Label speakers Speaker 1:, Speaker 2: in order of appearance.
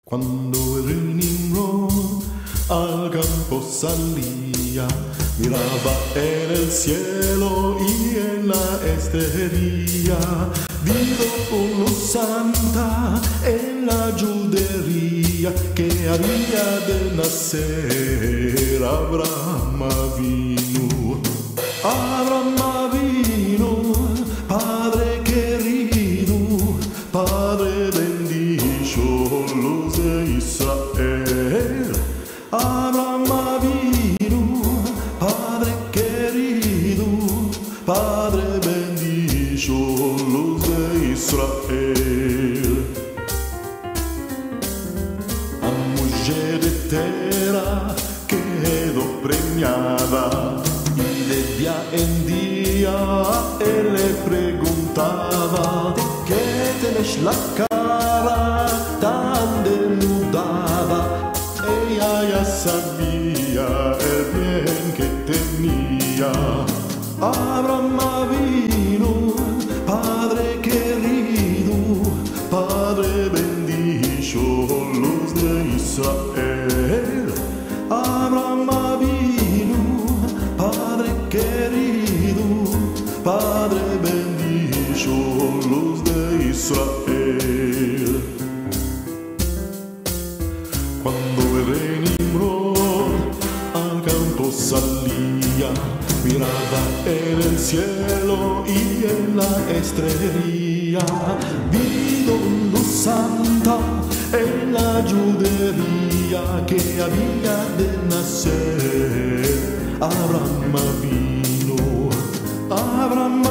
Speaker 1: Cuando el rey Nimrod al campo salía, miraba en el cielo y en la estrella, vido una luz santa en la judería que había de nacer. Abraham vino, Abraham vino, Padre querido, Padre bendicho, luz de Israel. Abraham vino, Padre querido, Padre bendicho, luz de Israel. A mujer de terra quedó preñada y de día en día él le preguntaba: ¿de qué tenés la cara tan denudada? Ella ya sabía el bien que tenía. Abraham vino, Padre querido, Padre bendicho, luz de Israel. Abraham vino, Padre querido, Padre bendicho, luz de Israel. Cuando el rey Nimrod al campo salía, miraba en el cielo y en la estrella, vido luz santa en la judería que había de nacer. Abraham vino, Abraham